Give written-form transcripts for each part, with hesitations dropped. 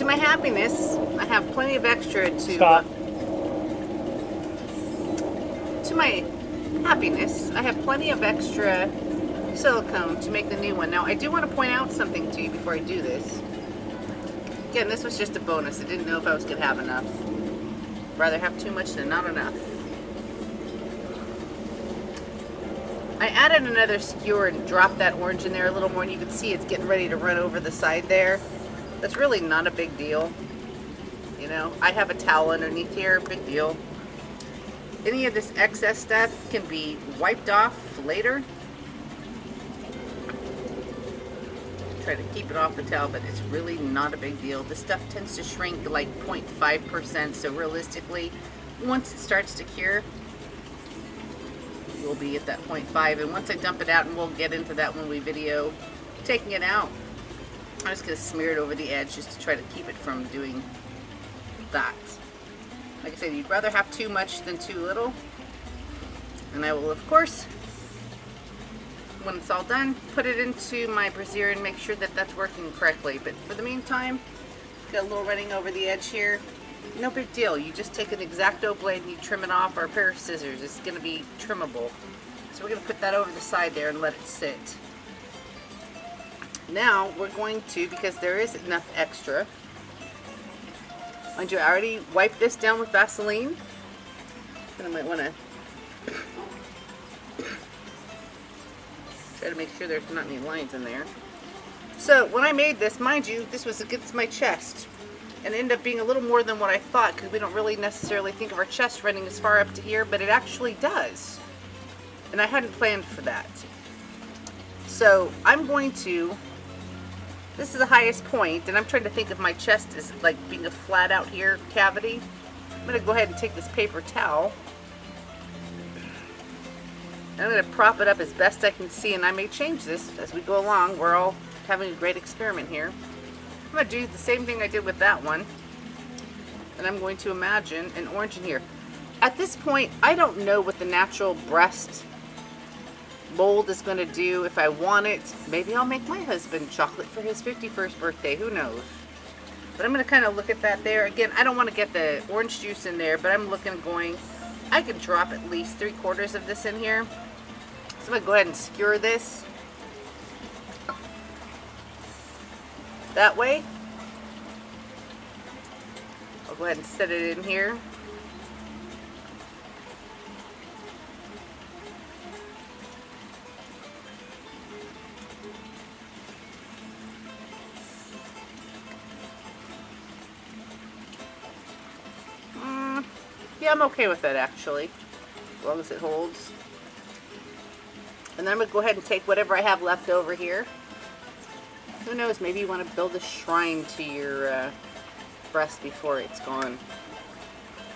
to my happiness, I have plenty of extra to... Stop. To my happiness, I have plenty of extra silicone to make the new one. Now, I do want to point out something to you before I do this. Again, this was just a bonus. I didn't know if I was going to have enough. Rather have too much than not enough. I added another skewer and dropped that orange in there a little more, and you can see it's getting ready to run over the side there. That's really not a big deal. You know, I have a towel underneath here, big deal. Any of this excess stuff can be wiped off later. Try to keep it off the towel, but it's really not a big deal. This stuff tends to shrink like 0.5%, so realistically, once it starts to cure, we'll be at that 0.5, and once I dump it out, and we'll get into that when we video taking it out, I'm just going to smear it over the edge just to try to keep it from doing that. Like I said, you'd rather have too much than too little, and I will, of course, when it's all done, put it into my brassiere and make sure that that's working correctly. But for the meantime, got a little running over the edge here. No big deal. You just take an X-Acto blade and you trim it off, or a pair of scissors. It's going to be trimmable. So we're going to put that over the side there and let it sit. Now we're going to, because there is enough extra, mind you, I already wiped this down with Vaseline. And I might want to try to make sure there's not any lines in there. So when I made this, mind you, this was against my chest. And it ended up being a little more than what I thought, because we don't really necessarily think of our chest running as far up to here, but it actually does. And I hadn't planned for that. So I'm going to, this is the highest point, and I'm trying to think of my chest as like being a flat out here cavity. I'm going to go ahead and take this paper towel. I'm going to prop it up as best I can see, and I may change this as we go along. We're all having a great experiment here. I'm going to do the same thing I did with that one, and I'm going to imagine an orange in here. At this point, I don't know what the natural breast mold is going to do. If I want it, maybe I'll make my husband chocolate for his 51st birthday. Who knows? But I'm going to kind of look at that there. Again, I don't want to get the orange juice in there, but I'm looking going, I could drop at least 3/4 of this in here. So I'm going to go ahead and skewer this that way. I'll go ahead and set it in here. Yeah, I'm okay with that actually, as long as it holds. And then I'm going to go ahead and take whatever I have left over here. Who knows, maybe you want to build a shrine to your breast before it's gone.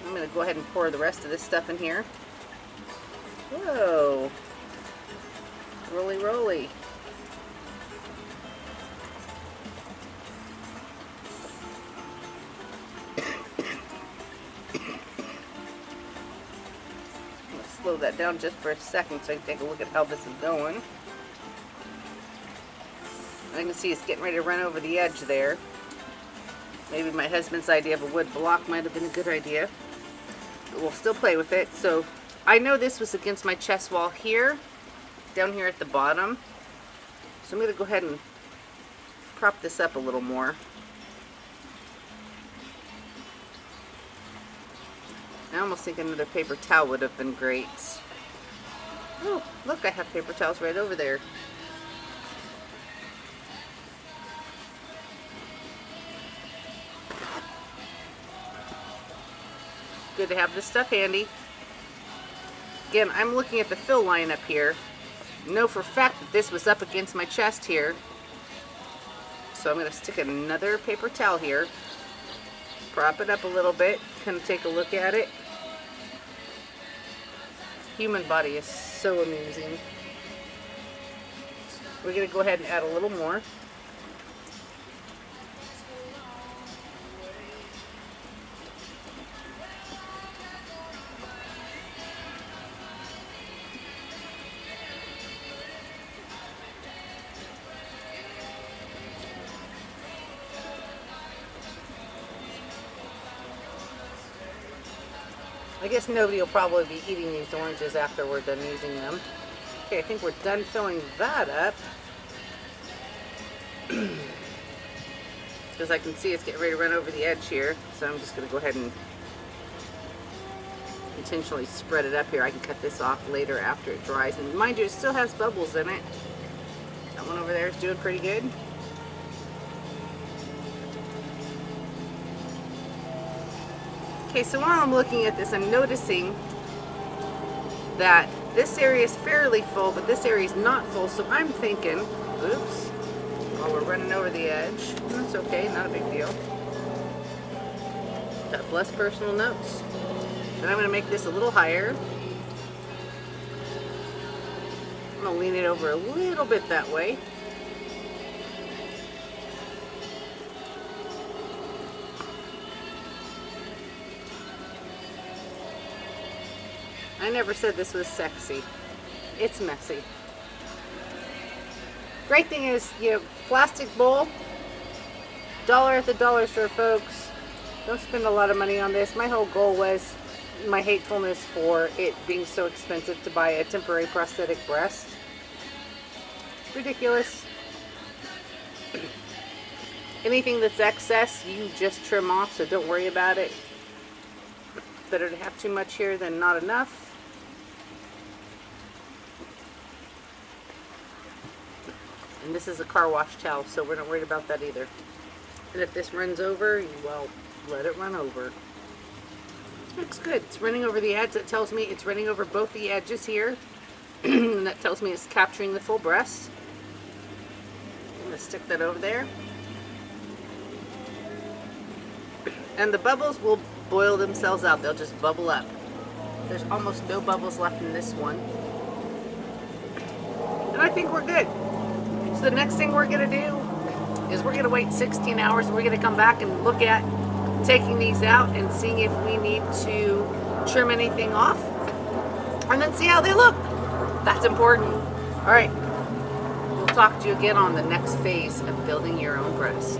I'm going to go ahead and pour the rest of this stuff in here. Whoa. Roly roly. Slow that down just for a second so I can take a look at how this is going. I can see it's getting ready to run over the edge there. Maybe my husband's idea of a wood block might have been a good idea. But we'll still play with it. So I know this was against my chest wall here, down here at the bottom. So I'm going to go ahead and prop this up a little more. I almost think another paper towel would have been great. Oh, look, I have paper towels right over there. Good to have this stuff handy. Again, I'm looking at the fill line up here. Know for a fact that this was up against my chest here. So I'm going to stick another paper towel here. Prop it up a little bit, kind of take a look at it. Human body is so amusing. We're going to go ahead and add a little more. I guess nobody will probably be eating these oranges after we're done using them. Okay, I think we're done filling that up. Because I can see it's getting ready to run over the edge here. So I'm just going to go ahead and intentionally spread it up here. I can cut this off later after it dries. And mind you, it still has bubbles in it. That one over there is doing pretty good. Okay, so while I'm looking at this, I'm noticing that this area is fairly full, but this area is not full. So I'm thinking, oops, while we're running over the edge. That's okay, not a big deal. God bless personal notes. Then I'm going to make this a little higher. I'm going to lean it over a little bit that way. I never said this was sexy. It's messy. Great thing is, you know, plastic bowl, $1 at the dollar store, folks. Don't spend a lot of money on this. My whole goal was my hatefulness for it being so expensive to buy a temporary prosthetic breast. Ridiculous. Anything that's excess, you just trim off, so don't worry about it. Better to have too much here than not enough. And this is a car wash towel, so we're not worried about that either. And if this runs over, well, let it run over. Looks good. It's running over the edge. That tells me it's running over both the edges here. And that tells me it's capturing the full breast. I'm going to stick that over there. And the bubbles will boil themselves out. They'll just bubble up. There's almost no bubbles left in this one. And I think we're good. So the next thing we're going to do is we're going to wait 16 hours. We're going to come back and look at taking these out and seeing if we need to trim anything off. And then see how they look. That's important. All right. We'll talk to you again on the next phase of building your own breast.